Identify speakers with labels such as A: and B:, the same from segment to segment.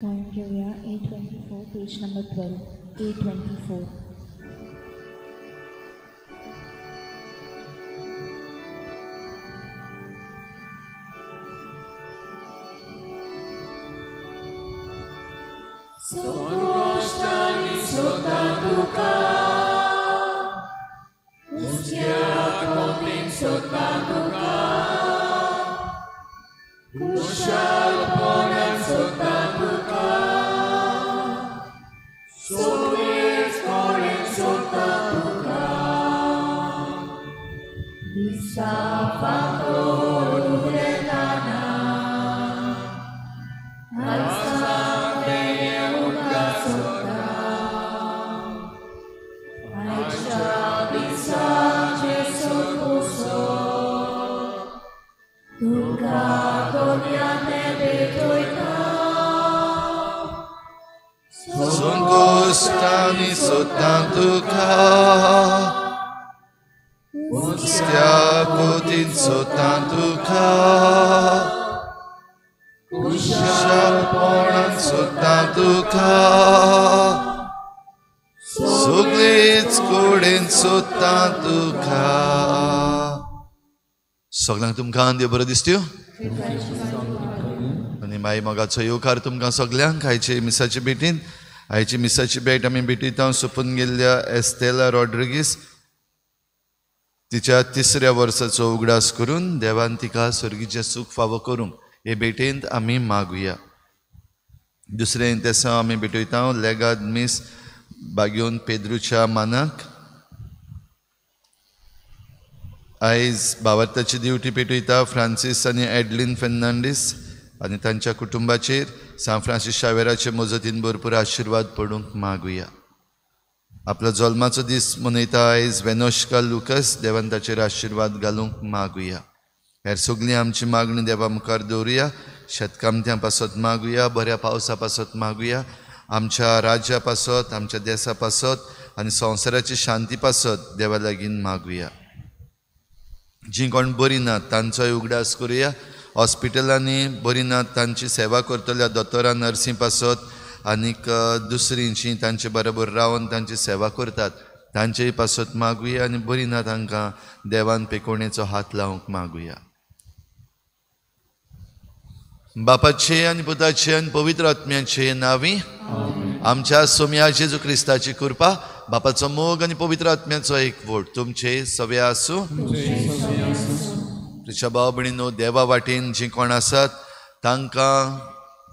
A: Kaingeria A24, page number 12, A24.
B: Sokostani sotanduka, Usia kotin sotanduka, Ushalaponan sotanduka, Solis korin sotanduka, Bisa faktor uretana,
C: Sungustani sotanduka, Ustiakutin sotanduka, Ushaponan sotanduka, Suglits kudin sotanduka. सगळ्यांक तुमकां देव बरो दिसत्यो आनी मागीर मोगाचो येवकार तुमकां सगळ्यांक आयचे मिसाचे भेटीन. आयची मिसाची भेट आमी भेटयता सोंपून गेल्ल्या एस्तेला रॉड्रिगीस. तिच्या 3ऱ्या वर्साचो उगडास करून देवान तिका स्वर्गीचें सूख फावो करूंक हे भेटेंत आमी मागुया. दुसरें इंतेसांव आमी भेटयता लेगाद मिस बागयोन पेद्रूच्या मानाक. आयज भावार्थाची ड्युटी पेटयता फ्रांसीस आनी एडलिन फेर्नांडीस आनी तांच्या कुटुंबाचेर सान फ्रांसीस शावेराचे मजतीन भरपूर आशिर्वाद पडूंक मागुया. आपलो जल्माचो दीस मनयता आयज वेनोश्का लुकस. देवान ताचेर आशिर्वाद घालूंक मागुया. हेर सगळीं आमची मागणी देवा मुखार दवरुया. शेतकामत्यां पासत मागुया, बऱ्या पावसा पासत मागुया, आमच्या राज्या पासत, आमच्या देशा पासत आनी संवसाराची शांती पासत देवा लागीं मागुया. जीं कोण बरीं नात तांचोय उगडास करुया. हॉस्पिटलांनी बरीं नात तांची सेवा करतल्या दोतोरां नर्सी पासत आनीक दुसरीं जीं तांचे बरोबर रावन तांची सेवा करतात तांचेय पासत मागुया. आनी बरीं ना तांकां देवान पेकोवणेचो हात लावंक मागुया. बापाचे आनी पुताचे आनी पवित्र आत्म्याचे नांवी आमच्या सोम्या जेजू क्रिस्ताची कृपा, बापाचो मोग आनी पवित्र आत्म्याचो एकवट तुमचे सगळे आसूं. तुझ्या भाव भयणीनो, देवा वाटेन जीं कोण आसात तांकां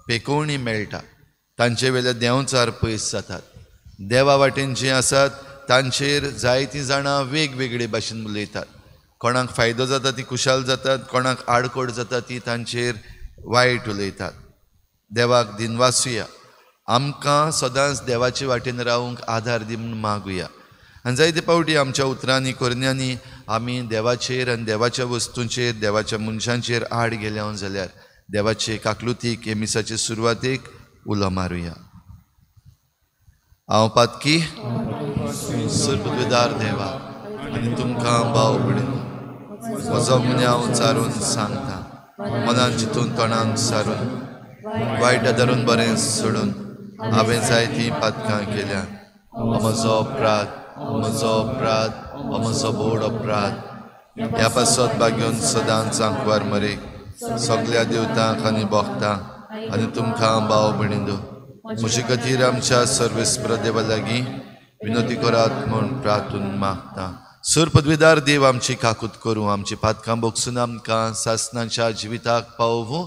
C: पेकोवणी मेळटा, तांचे वेले देंवचार पयस जातात. देवा वाटेन जीं आसात तांचेर जायतीं जाणां वेगवेगळे भाशेन उलयतात. कोणाक फायदो जाता ती खुशाल जातात, कोणाक आडकोड जाता ती तांचेर वायट उलयतात. देवाक दिनवासुया. आमकां सदांच देवाचे वाटेन रावंक आदार दी म्हूण मागुया. आनी जायते पावटी आमच्या उतरांनी कोरन्यांनी आमी देवाचेर आनी देवाच्या वस्तूंचेर, देवाच्या मनशांचेर आड गेल्या जाल्यार देवाचे काकलुतीक हे मिसाचे सुरवातेक उलो मारुया. हांव पातकी सर्वविदार देवा आनी तुमकां भाव भयणीनो, म्हजो मुन्या हांव चारून सांगता, मनान चिंतून तोंडान सारून वायट धरून बरें सोडून हांवें जायतीं पातकां केल्या. म्हजो अपराध, म्हजो अपराध, म्हजो बोड अपराध. ह्या पासत बागेवन सदांच सांकवार मरे सगळ्या देवतांक आनी भोगतांक आनी तुमकां भाव भयणीनो, म्हजे खातीर आमच्या सर्वेस्पर देवा लागीं विनोती करात म्हूण प्रार्थून मागता. सूर पदवीदार देव आमची काकूत करूं, आमची पातकां बोगसून आमकां सासणाच्या जिविताक पावूं.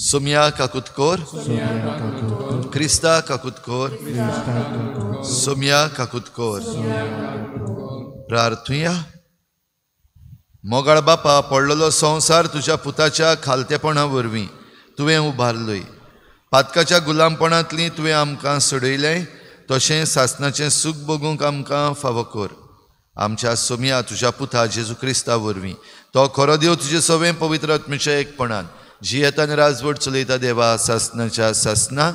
C: सोम्या काकूत कोर, क्रिस्ता काकूत कोर, सोम्या काकूत कोर. प्रार्थुया. मोगाळ बापा, पडलेलो संवसार तुज्या पुताच्या खालतेपणा वरवीं तुवें उबारलोय. पातकाच्या गुलामपणांतलीं तुवें आमकां सोडयलें, तशें सासणाचें सूख भोगूंक आमकां फावो कर. आमच्या सोम्या तुज्या पुता जेजू क्रिस्ता वरवीं तो खरो देव तुजे सवें पवित्र आत्म्याच्या एकपणान जी येता आनी राजवट चलयता देवा सासणाच्या सासणाक.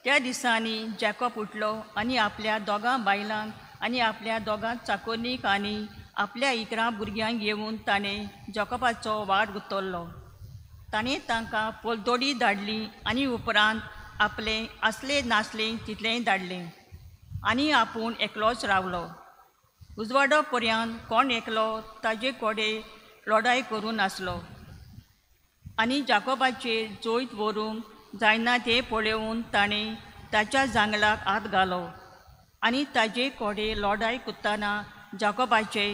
D: त्या दिसांनी जॅकॉब उठलो आनी आपल्या दोगां बायलांक आनी आपल्या दोगां चाकोनीक आनी आपल्या इकरा भुरग्यांक घेवन ताणें जॅकॉबाचो वाड उतरलो. ताणें तांकां पोलतोडी धाडली आनी उपरांत आपलें आसलें नासलें तितलेंय धाडलें आनी आपूण एकलोच रावलो. उजवाडो पर्यंत कोण एकलो ताजे कोडे लढाई करून नासलो आनी जाकोबाचेर जोयत व्हरूंक जायना तें पळोवन ताणें ताच्या जांगलाक हात घालो आनी ताजे कोडे लढाई कुत्ताना जाकोबाचे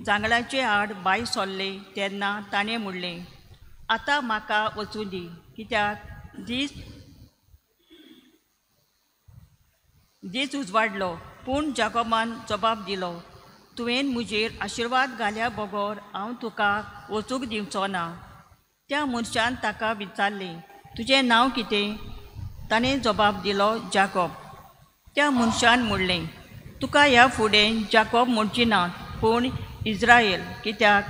D: जांगलाचे आड भायर सरले तेन्ना ताणें म्हणलें, आतां म्हाका वचूं दी, कित्याक दीस उजवाडलो. पूण जाकोबान जबाब दिलो, तुवें म्हजेर आशिर्वाद घाल्या बगोर हांव तुका वचूंक दिवचो ना. त्या मनशान ताका विचारलें, तुजें नांव कितें? ताणें जबाब दिलो, जाकोब. त्या मनशान म्हणलें, तुका ह्या फुडें जाकोब म्हणची ना पूण इस्रायल, कित्याक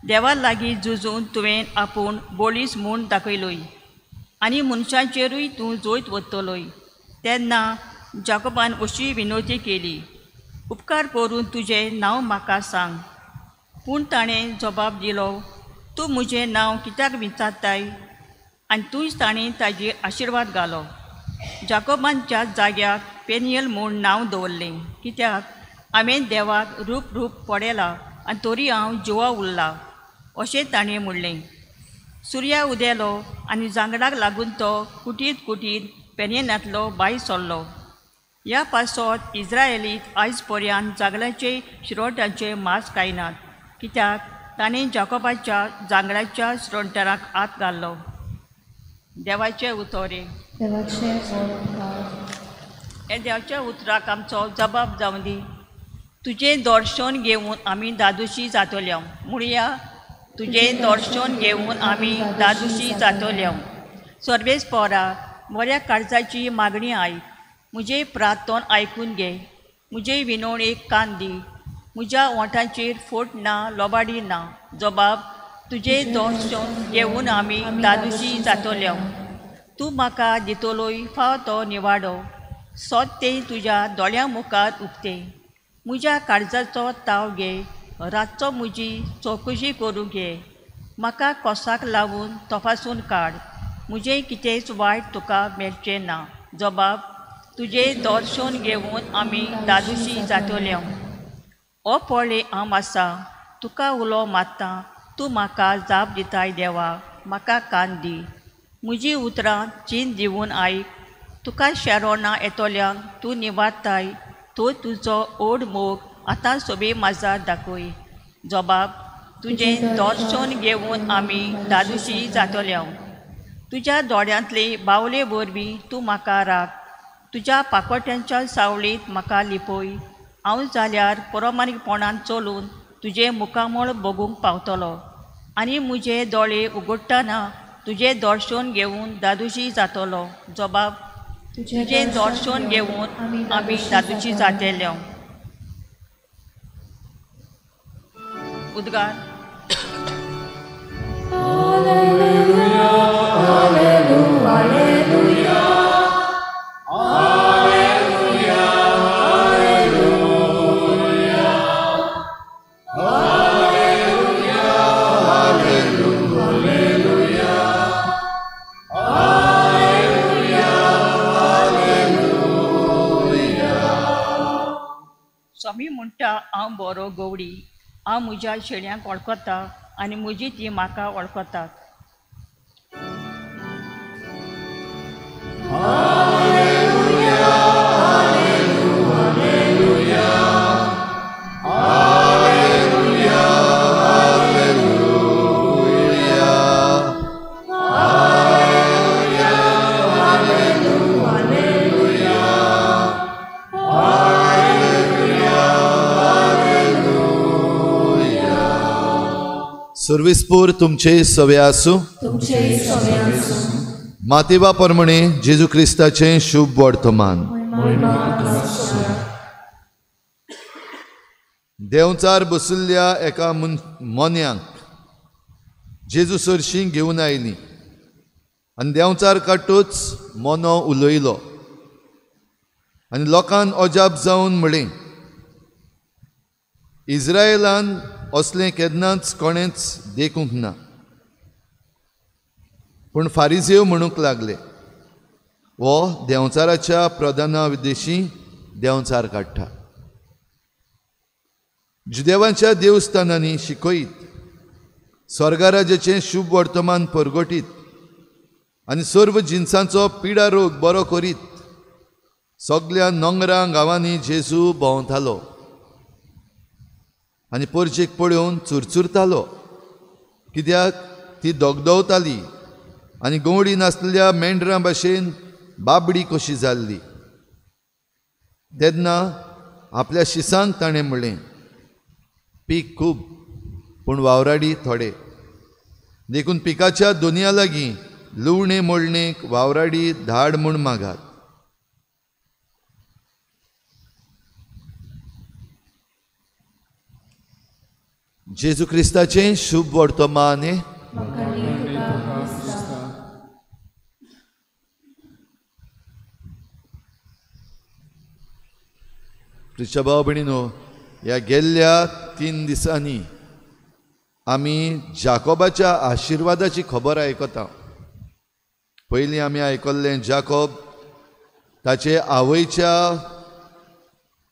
D: देवा लागीं झुजून तुवें आपूण बोलीस म्हूण दाखयलोय आनी मनशांचेरूय तूं जोयत वतलोय. तेन्ना जाकोबान अशी विनवती केली, उपकार करून तुजें नांव म्हाका सांग. पूण ताणें जबाब दिलो, तूं म्हजें नांव कित्याक विचारताय? आनी तुंच ताणें ताजेर आशिर्वाद घालो. जाकोबान ज्या जाग्याक पेनियल म्हूण नांव दवरलें, कित्याक हांवें देवाक रूप पडयलां आनी तरी हांव जिवा उरलां, अशें ताणें म्हणलें. सुर्या उदेलो आनी जांगडाक लागून तो कुटीत पेनियलांतलो भायर सरलो. ह्या पासत इस्रायलींत आयज पर्यंत जांगलाचे शिरोटांचे मांस खायनात, कित्याक ताणें जाकोबाच्या जांगलाच्या शिरोटाराक हात घाल्लो. देवाचे उतोरे. हे देवाच्या उतराक आमचो जबाब जावं दी. तुजें दर्शन घेवन आमी दादोशी जातोल्यो. म्हणुया, तुजें दर्शन घेवन आमी दादोशी जातोल्यो. सर्वेस्परा, बऱ्या काळजाची मागणी आयक. म्हजे प्रार्थन आयकून घे. म्हजे विनवणेक कान दी. म्हज्या ओंठांचेर फोट ना, लोबाडी ना. जबाब, तुजें दर्शन घेवन आमी दादोशी जातोल्यो. तूं म्हाका दितलोय फाव तो निवाडो. सोद तें तुज्या दोळ्यां मुखार उक्ते. म्हज्या काळजाचो ताव घे. रातचो म्हजी चवकशी करूंक घे. म्हाका कोसाक लावून तपासून काड. म्हजें कितेंच वायट तुका मेळचें ना. जबाब, तुजें दर्शन घेवन आमी दादोशी जातोल्यो. हो पळय हांव आसा, तुका उलो मारतां. तूं म्हाका जाप दिताय देवा, म्हाका कान दी. म्हजीं उतरां चीन दिवन आयक. तुका शेरोना येतोल्यांक तूं निवारताय, तो तुजो ओड मोग आतां सोबे माजार दाखय. जबाब, तुजें दर्शन घेवन आमी दादोशी जातोल्यो. तुज्या दोळ्यांतले बावले वरवीं तूं म्हाका राख. तुज्या पाकोट्यांच्या सावळेंत म्हाका लिपय. हांव जाल्यार प्रमाणीकपणान चलून तुजें मुखामळ बगूंक पावतलो आनी म्हजे दोळे उगडटाना तुजें दर्शन घेवन दादोशी जातलो. जबाब, तुजें दर्शन घेवन आमी दादोशी जातल्यो. उद्गार. स्वामी म्हणटा, हांव बरो गवडी. हांव म्हज्या शेळ्यांक वळखता आनी म्हजी ती म्हाका वळखतात.
C: सर्विस्पूर तुमचे सवे आसूं. मातेवा परमणे जेजू क्रिस्ताचें शुभ वर्तमान. देंवचार बशिल्ल्या एका मोन्यांक जेजू सरशीं घेवन आयली आनी देंवचार काडटूच मोनो उलयलो. आनी लोकांन अजाप जावन म्हळें, इस्रायेलान असलें केन्नाच कोणेंच देखूंक ना. पूण फारिझेव म्हणूंक लागले, हो देंवचाराच्या प्रधाना विदेशी देंवचार काडटा. जुदेवांच्या देवस्थानांनी शिकयत, स्वर्गाराज्याचें शुभ वर्तमान परगटीत आनी सर्व जिन्सांचो पिडा रोग बरो करीत सगळ्या नोंगरां गांवांनी जेजू भोंवतालो आनी परचेक पळोवन चुरचुरतालो, कित्याक ती दोगदोवताली आनी गवडी नासलेल्या मेंढरां भाशेन बाबडी कशी जाल्ली. तेन्ना आपल्या शिसांक ताणें म्हणलें, पीक खूब पूण वावराडी थोडे, देखून पिकाच्या दोनया लागीं लुवणे मोडणेक वावराडी धाड म्हूण मागात. जेजू क्रिस्ताचें शुभ वर्तमान. क्रिस्ता भाव भयणीनो, ह्या गेल्ल्या 3 दिसांनी आमी जाकोबाच्या आशिर्वादाची खबर आयकता. पयलीं आमी आयकल्लें जाकोब ताचे आवयच्या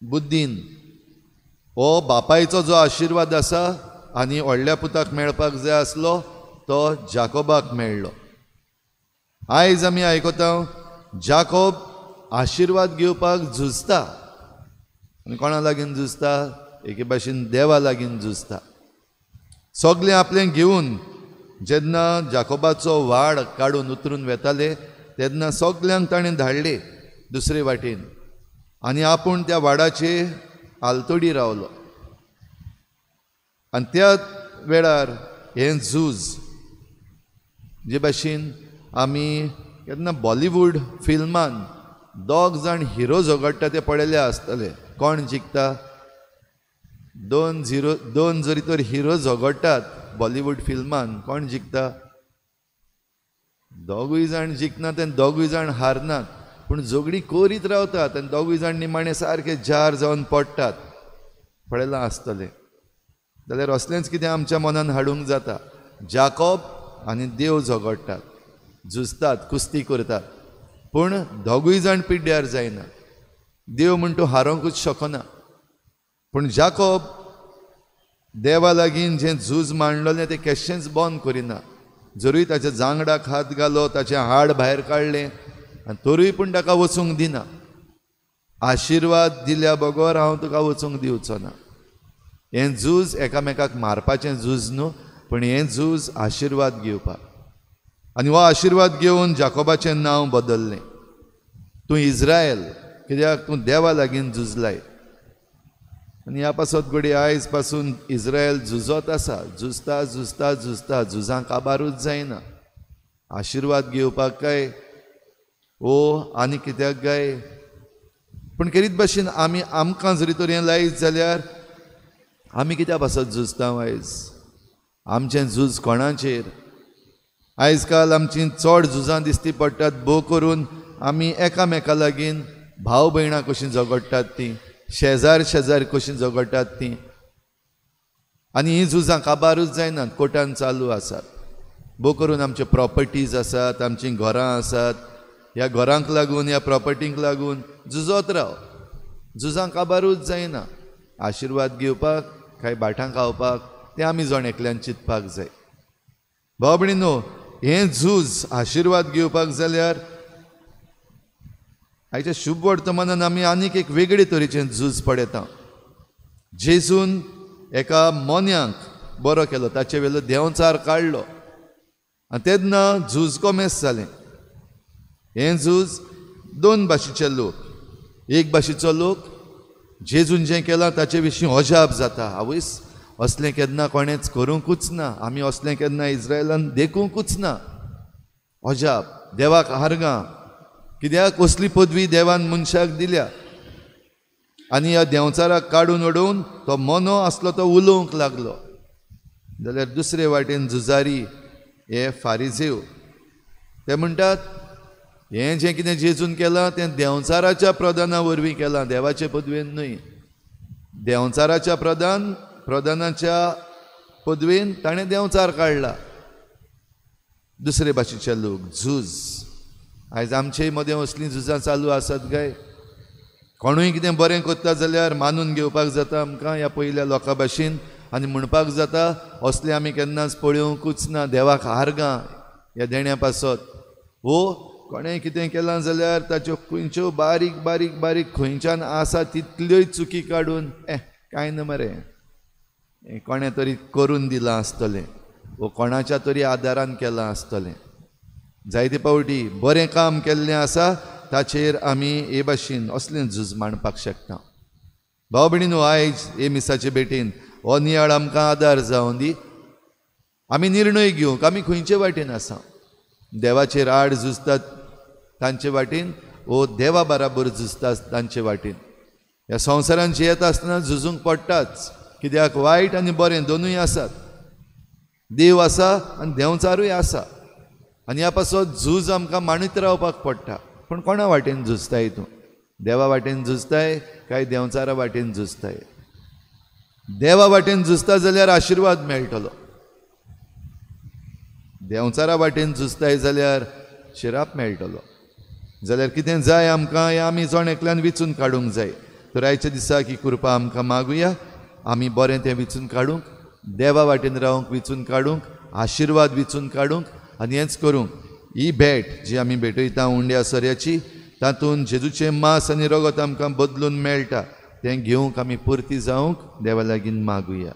C: बुद्धीन हो बापायचो जो आशिर्वाद आसा आनी व्हडल्या पुताक मेळपाक जाय आसलो तो जाकोबाक मेळ्ळो. आयज आमी आयकता जाकोब आशिर्वाद घेवपाक झुजता. आनी कोणा लागीं झुजता? एके भाशेन देवा लागीं झुजता. सगळें आपलें घेवन जेन्ना जाकोबाचो वाड काडून उतरून वेताले तेन्ना सगल्यांक ताणें धाडले दुसरे वाटेन आनी आपूण त्या वाडाचे आलतोडी रावलो. आनी त्या वेळार हें झूज जे भाशेन आमी केन्ना बॉलिवूड फिल्मान 2 जाण हिरो झगडटा ते पळयले आसतले. कोण जिखता? 2 जरी तर हिरो झगडटात बॉलिवूड फिल्मान, कोण जिखता? 2 जाण जिखनात आनी 2 जाण हारनात, पूण झगडी करीत रावतात आनी 2 जाण निमाणे सारके जार जावन पडटात. पळयलां आसतलें. जाल्यार असलेंच कितें आमच्या मनान हाडूंक जाता. जाकोब आनी देव झगडटात, झुजतात, कुस्ती करतात, पूण 2 जाण पिड्ड्यार जायना. देव म्हण तूं हारोंकूच शकना. पूण जाकोब देवा लागीं जें झूज मांडलोलें तें केशेंच बंद करिना. जरूय ताच्या जांगडाक हात घालो, ताचें हाड भायर काडलें आनी तरूय पूण ताका वचूंक दिना. आशिर्वाद दिल्या बगोर हांव तुका वचूंक दिवचो ना. हें झूज एकामेकाक मारपाचें झूज न्हू, पूण हें झूज आशिर्वाद घेवपाक. आनी हो आशिर्वाद घेवन जाकोबाचें नांव बदल्लें. तूं इस्रायल, कित्याक तूं देवा लागीं झुजलाय. आनी ह्या पासत घडी आयज पासून इस्रायल झुजत आसा. झुजता झुजता झुजता झुजांक काबारूच जायना. आशिर्वाद घेवपाक काय ओ आनी कित्याक काय? पूण करीत भाशेन आमकां जरी तर हें लायत जाल्यार आमी कित्या पासत झुजता आयज? आमचें झूज कोणाचेर? आयज काल आमचीं चड झुजां दिश्टी पडटात. भोव करून आमी एकामेका लागीं भाव भयणां कशीं झगडटात तीं, शेजार कशीं झगडटात तीं. आनी हीं झुजां काबारूच जायनात, कोर्टान चालू आसात. भोव करून आमच्यो प्रॉपर्टीज आसात, आमचीं घरां आसात. ह्या घरांक लागून, ह्या प्रॉपर्टींक लागून झुजत राव. झुजां काबारूच जायना. आशिर्वाद घेवपाक काय भाटां खावपाक तें आमी जण एकल्यान चिंतपाक जाय. भाव भयणीनो, हें झूज आशिर्वाद घेवपाक जाल्यार आयच्या शुभ वर्तमानान आमी आनीक एक वेगळे तरेचें झूज पळयता. जेजून एका मोन्यांक बरो केलो, ताचे वेलो देंवचार काडलो आनी तेन्ना झूज कोमेस जालें. हें झूज 2 भाशेचे लोक. एक भाशेचो लोक जेजून जें केलां ताचे विशीं अजाप जाता. आवयस, असलें केन्ना कोणेंच करूंकूच ना. आमी असलें केन्ना इस्रायलान देखूंकूच ना. अजाप, देवाक हारगां. कित्याक कसली पदवी देवान मनशाक दिल्या आनी ह्या देंवचाराक काडून उडोवन तो मोनो आसलो तो उलोवंक लागलो. जाल्यार दुसरे वाटेन झुजारी हे फारिझेव ते म्हणटात हें जें कितें जेजून केलां तें देंवचाराच्या प्रधाना वरवीं केलां, देवाचे पदवेन न्हय. देंवचाराच्या प्रधानाच्या पदवेन ताणें देंवचार काडला. दुसरे भाशेचे लोक झूज. आयज आमचेय मदें असलीं झुजां चालू आसात काय? कोणूय कितें बरें करता जाल्यार मानून घेवपाक जाता आमकां ह्या पयल्या लोकां भाशेन आनी म्हणपाक जाता असलें आमी केन्नाच पळोवंकूच ना, देवाक हारगां ह्या देण्या पासत. कोणें कितें केलां जाल्यार ताच्यो खंयच्यो बारीक बारीक बारीक खंयच्यान आसा तितल्योय चुकी काडून कांय न्हय मरे, कोणें तरी करून दिलां आसतलें वो कोणाच्या तरी आदारान केलां आसतलें. जायते पावटी बरें काम केल्लें आसा ताचेर आमी हे भाशेन असलें झूज मांडपाक शकता. भाव भयणीनो, आयज हे मिसाचे भेटेन हो नियाळ आमकां आदार जावं दी. आमी निर्णय घेवंक आमी खंयचे वाटेन आसा. देवाचेर आड झुजतात तांचे वाटेन वो देवा बराबर झुजतात तांचे वाटेन. ह्या संवसारान जियेता आसतना झुजूंक पडटाच, कित्याक वायट आनी बरें दोनूय आसात. देव आसा आनी देंवचारूय आसा आनी ह्या पासत झूज आमकां मांडीत रावपाक पडटा. पूण कोणा वाटेन झुजताय तूं? देवा वाटेन झुजताय काय देंवचारा वाटेन झुजताय? देवा वाटेन झुजता जाल्यार आशिर्वाद मेळटलो. देंवचारा वाटेन झुजताय जाल्यार शिराप मेळटलो. जाल्यार कितें जाय आमकां हें आमी जण एकल्यान विचून काडूंक जाय. तर आयच्या दिसाक ही कृपा आमकां मागुया. आमी बरें तें विचून काडूंक, देवा वाटेन रावंक विचून काडूंक, आशिर्वाद विचून काडूंक आनी हेंच करूंक ही भेट जी आमी भेटयता उंड्या सोऱ्याची, तातूंत जेजूचें मांस आनी रगत आमकां बदलून मेळटा, तें घेवंक आमी पुर्ती जावंक देवा लागीं मागुया.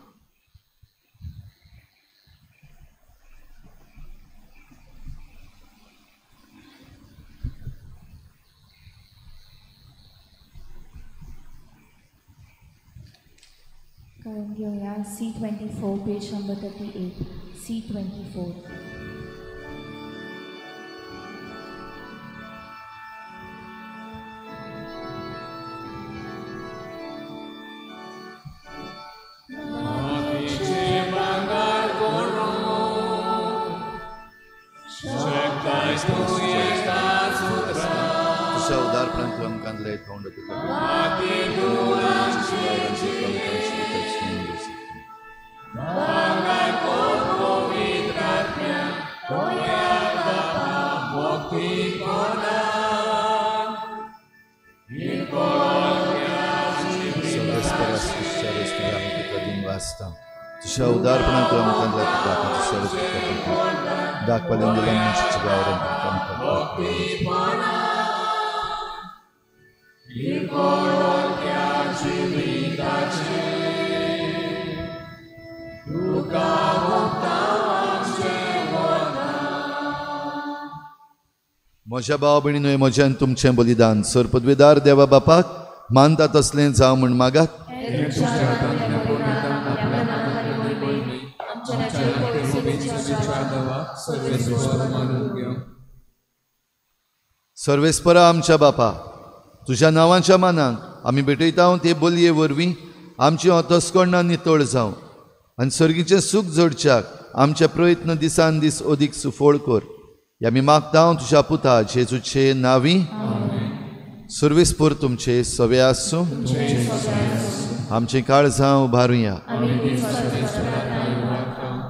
A: करून घेऊया C24 पेज नंबर 38. C24.
C: तुझ्या उदारपणान तूं आमकां लय थोंड तुका तुझ्या उदारपणान तूं आमकां लय तुका दाखवलें दिल्या मनशाच्या गांवरान म्हज्या भाव भयणीनो, म्हज्यान तुमचें बलिदान सर पदवेदार देवा बापाक मानता तसलें जावं म्हण मागात. सर्वेस्परा आमच्या बापा, तुज्या नांवाच्या मानाक आमी भेटयता ते बोलये वरवीं आमची अंतस्करणां नितळ जावं आनी सर्गीचें सूख जोडच्याक आमचे प्रयत्न दिसान दीस अदीक सुफोळ कर. आमी मागता तुज्या पुता जेजूचे नांवी. सर्वेस्पर तुमचे सवे आसूं. आमची काळजां उबारुया.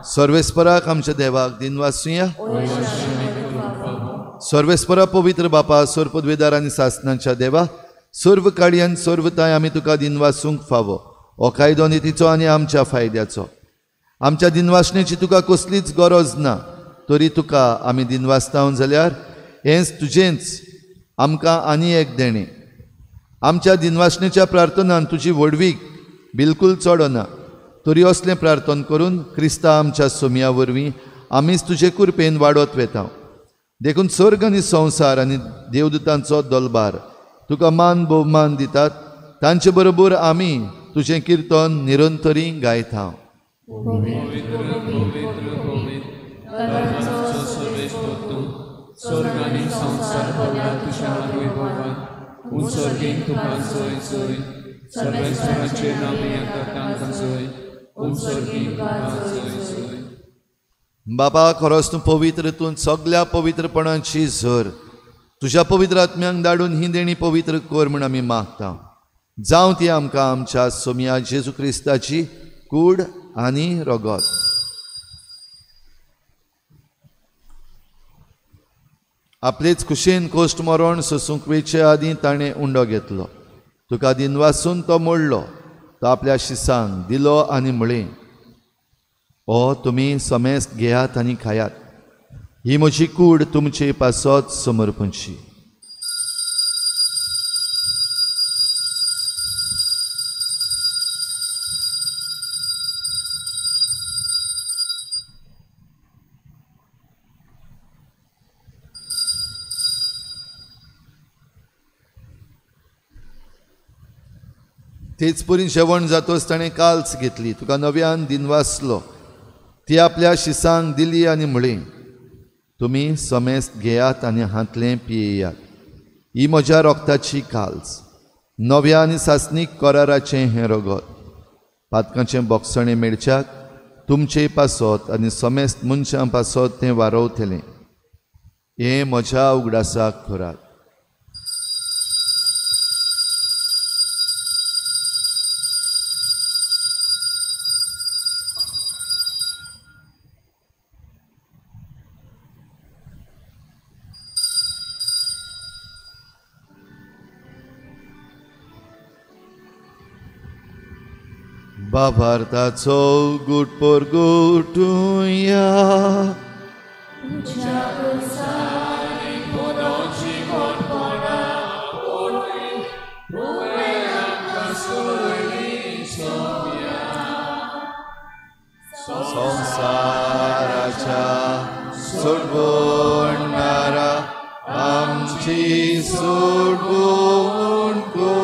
C: सर्वेस्पराक आमच्या देवाक दिन वाचुया. सर्वेस्परा पवित्र बापा, सर पदवेदार आनी सासणांच्या देवा, सर्व काळी आनी सर्वताय आमी तुका दिन वाचूंक फावो. हो कायदो नितीचो आनी आमच्या फायद्याचो. आमच्या दिनवासणेची तुका कसलीच गरज ना, तरी तुका आमी दिन वाचता जाल्यार हेंच तुजेंच आमकां आनी एक देणें. आमच्या दिनवासणेच्या प्रार्थनान तुजी वडवीक बिलकुल चडना, तरी असलें प्रार्थन करून क्रिस्ता आमच्या सोम्या वरवीं आमीच तुजे कृपेन वाडत वेता. देखून सर्ग आनी संवसार आनी देवदूतांचो दलबार तुका मान भोवमान दितात. तांचे बरोबर आमी तुजें किर्तन निरंतरी गायता. बापा, खरोच तूं पवित्र, तूं सगळ्या पवित्रपणाची झर. तुझ्या पवित्र आत्म्यांक धाडून ही देणी पवित्र कर म्हूण आमी मागता. जावं ती आमकां आमच्या सोम्या जेजू क्रिस्ताची कूड आनी रगत. आपलेच कुशेन कोश्ट मरण सोसूंक वेचे आदीं ताणें उंडो घेतलो. तुका दिनवासून तो मोडलो. तो आपल्या शिसांक दिलो आनी म्हळें, ओ तुमी समेस्त घेयात आनी खायात. ही म्हजी कूड तुमचे पासत समर्पणची. तेच परी जेवण जातोच ताणें काल्स घेतली. तुका नव्यान दिनवासलो. ती आपल्या शिसांक दिली आनी म्हळें, तुमी समेस्त घेयात आनी हातलें पियेयात. ही म्हज्या रोगताची काल्स, नव्या आनी सासनीक कराराचें हें रगत. पातकाचें बोगसणें मेळच्याक तुमचे पासत आनी समेस्त मनशां पासत तें वारवतलें. हें म्हज्या उगडासाक करात. बाभारताचो गुट पोर गुटुया. संसाराच्या सोडवणारा आमची सोडवण कर.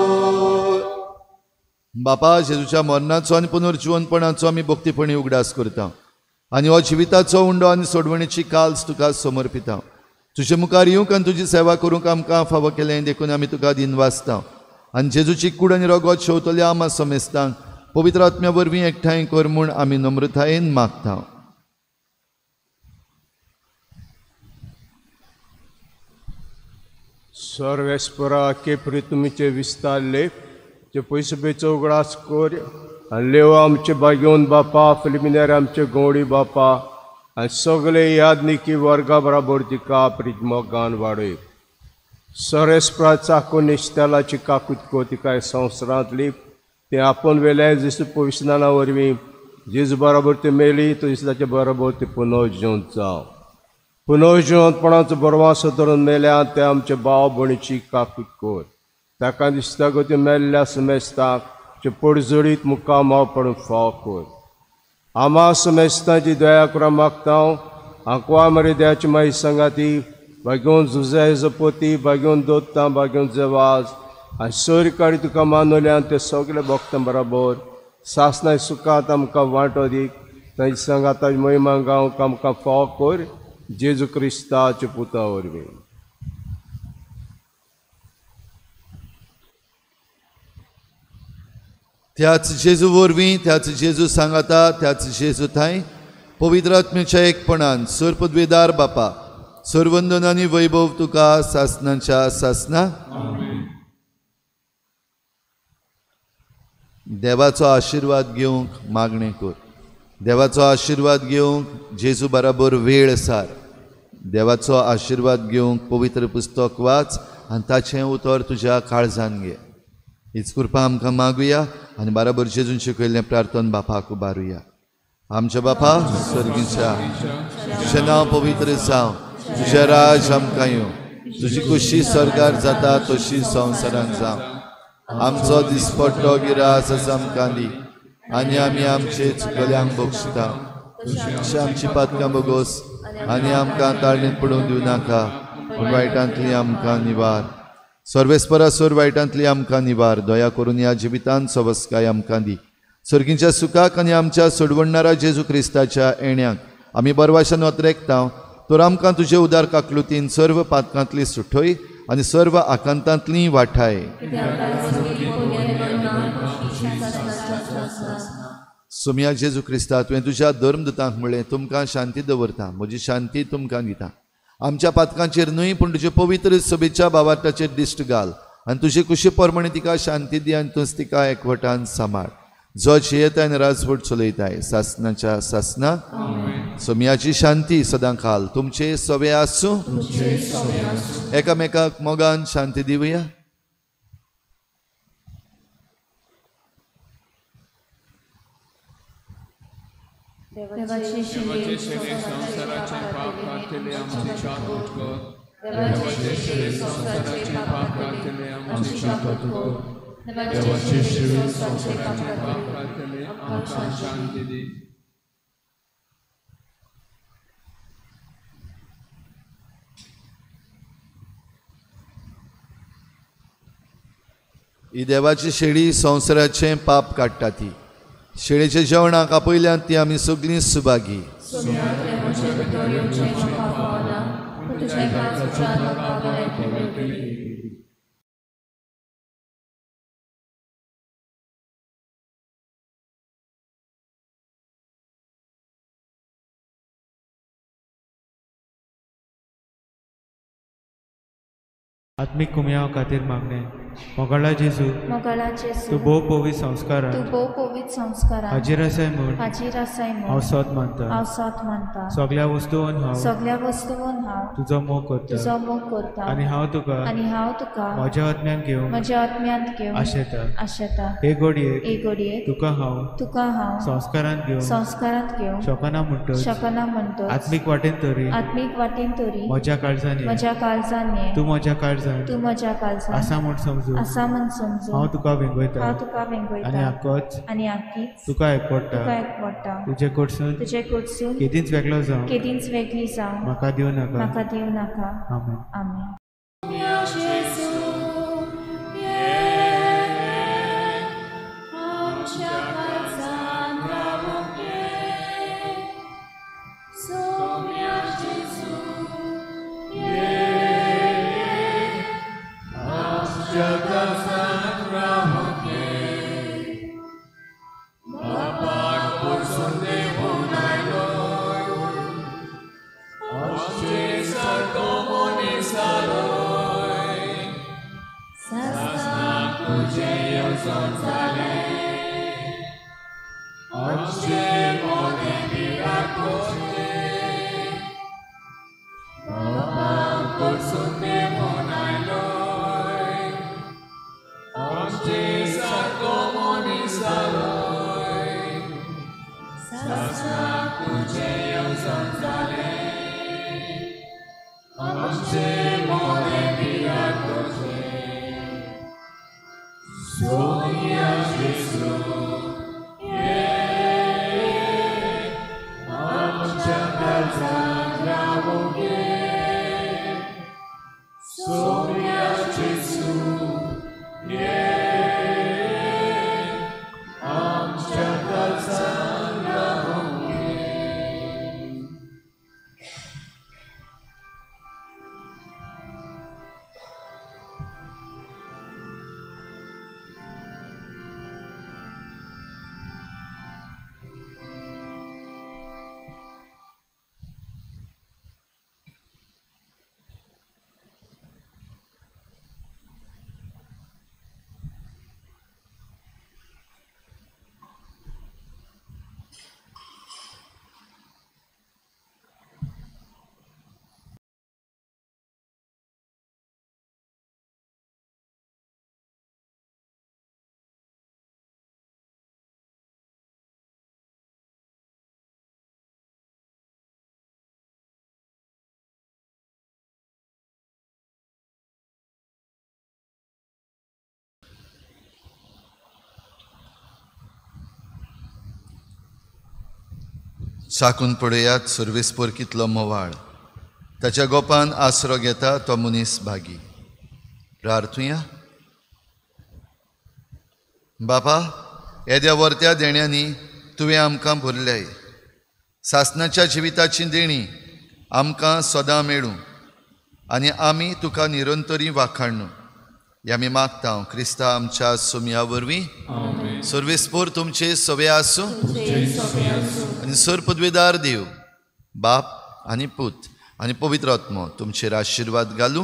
C: बापा जेजूच्या मरणाचो आनी पुनर्जीवनपणाचो आमी भक्तीपणी उगडास करता आनी हो जिविताचो उंडो आनी सोडवणेची काल्स तुका समर्पिता. तुजे मुखार येवंक आनी तुजी सेवा करूंक आमकां फावो केलें देखून आमी तुका दिनवासता. आनी जेजूची कूड आनी रगत शेवतल्या आमा समेस्तांक पवित्र आत्म्या वरवीं एकठांय कर म्हूण आमी नम्रतायेन मागता.
E: सर्वेस्परा केपरी तुमीचे विस्तारले जे पयसुबेचो उगडास कर आनी लेव आमचे बागेवन बापा फिलिमिनेर आमचे गवळी बापा आनी सगळे यादनिकी वर्गा बराबर तिका प्रिजमोगान वाडय. सर्वेस्परा चाकून इश्तेलाची काकूत तिका संवसारांतली ते आपूण वेले जेजू पवित्रनाना वरवीं जेजू बरोबर ती मेली तो दिसताचे बरोबर ती पुनर्जीवन जावं. पुनर्जीवनपणाचो बरवासो धरून मेल्यात ते आमचे भाव भयणीची काकूत कर. ताका दिसता गो ती मेल्ल्या समेस्तांक जे पडजडीत मुक्काम पडूंक फाव कर. आमा समेस्तांची दया करा मागता. आंकवा मरे देवाची माई संगाती बागेवन झुजाय जपोती बागेवन दोत्ता बागेवन जेवाज आनी सोयरी काडी तुका मानवल्यान ते सगळे भक्तां बरोबर सासनाय सुखांत आमकां वांटो दी. तांची संगाताची महिमा गावंक आमकां फाव कर जेजू क्रिस्ताचे पुता वरवीं.
C: त्याच जेजू वरवीं त्याच जेजू सांगाता त्याच जेजू थंय पवित्र आत्म्याच्या एकपणान सर्पद्वेदार बापा सर्वंदन आनी वैभव तुका सासनाच्या सासना. देवाचो आशिर्वाद घेवंक मागणें कर. देवाचो आशिर्वाद घेवंक जेजू बराबर वेळ सार. देवाचो आशिर्वाद घेवंक पवित्र पुस्तक वाच आनी ताचें उतर तुज्या काळजान घे. हीच कृपा आमकां मागुया आनी बराबर जेजून शिकयल्लें प्रार्थन बापाक उबारुया. आमच्या बापा स्वर्गीच्या तुजें नांव पवित्र जावं. तुजें राज आमकां येवं. तुजी खुशी स्वर्गार जाता तशी संवसारांत जावं. आमचो दिसपट्टो गिरास आमकां दी आनी आमी आमचे चुकल्यांक बक्षिता. आमची पातकां बोगोस आनी आमकां ताळणेंत पडूंक दिवं नाका पूण वायटांतली आमकां निवार. सर्वेस्परा सोर वायटांतली आमकां निवार. दया करून ह्या जिवितांत सवस्काय आमकां दी. सर्गीच्या सुखाक आनी आमच्या सोडवणारा जेजू क्रिस्ताच्या येण्याक आमी बरवाशान वतरेकता. तर आमकां तुजे उदार काकलुतीन सर्व पातकांतली सुटय आनी सर्व आकांतांतली वाठाय. सोम्या जेजू क्रिस्ता तुवें तुज्या धर्मदुतांक म्हणलें तुमकां शांती दवरता म्हजी शांती तुमकां दिता. आमच्या पातकांचेर न्हय पूण तुज्या पवित्र सभेच्या भावार्थाचेर दिश्ट घाल आनी तुजे कुशी परमणे तिका शांती दी आनी तूंच तिका एकवटान सांबाळ जो येताय आनी राजवट चलयताय सासनाच्या सासनाक सोम्याची शांती सदां खाल तुमचे सवे आसूं एकामेकाक मोगान शांती दिवया.
A: देवाचे शिळे संसाराचे पाप काढले आमची शांत कर. देवाचे शिळे संसाराचे पाप काढले आमची शांत कर. देवाचे शिळे संसाराचे पाप काढले आमकां शांती दी.
C: ही देवाची शेळी संवसाराचे पाप काडटा ती शेळेच्या जेवणाक आपयल्यात ती आमी सगळीं सुभागी.
F: आत्मिक कुमया खातीर मागणे मोगाळा जेजू तूं भोव पवित्र संस्कारान हाजीर आसाय म्हूण हांव सत मानता. सगळ्या वस्तूंवन हांव तुजो मोग करता आनी हांव तुका म्हज्या आत्म्यान घेवन आशेता. हे घडये तुका हांव संस्कारांत घेवन शकना म्हणटच आत्मीक वाटेन तरी म्हज्या काळजांनी तूं म्हज्या काळजांत आसा म्हूण समजू हांव तुका वेंगयता आनी आख्खीच तुका एकवटा. तुजे कडसून केदींच वेगळी जावं म्हाका दिवं नाका. आमेन.
C: साकून पळयात सर्वेस्पर कितलो मोवाळ ताच्या गोपान आसरो घेता तो मनीस भागी. प्रार्थुया. बापा येद्या वर्त्या देण्यांनी तुवें आमकां भरल्याय. सासनाच्या जिविताची देणी आमकां सदां मेळूं आनी आमी तुका निरंतरी वाखाणू हे आमी मागता क्रिस्ता आमच्या सोम्या वरवीं. सर्वेस्पर तुमचे सवे आसूं आनी सर पदवेदार देव बाप आनी पूत आनी पवित्र आत्मो तुमचेर आशिर्वाद घालू.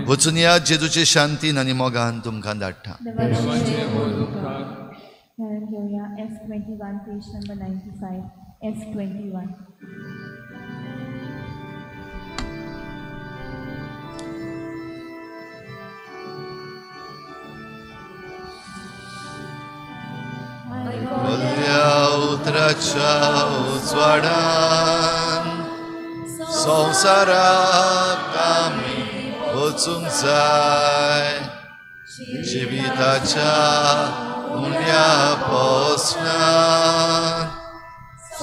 C: वचून या जेजूचे शांतीन आनी मोगान तुमकां धाडटा.
G: F21 page number 95 F21.
C: Olha utracia uzwadan संसाराक आमी वचूंक जाय. जिविताच्या उण्या पोसनान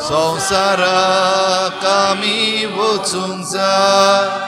C: संसाराक आमी वचूंक जाय.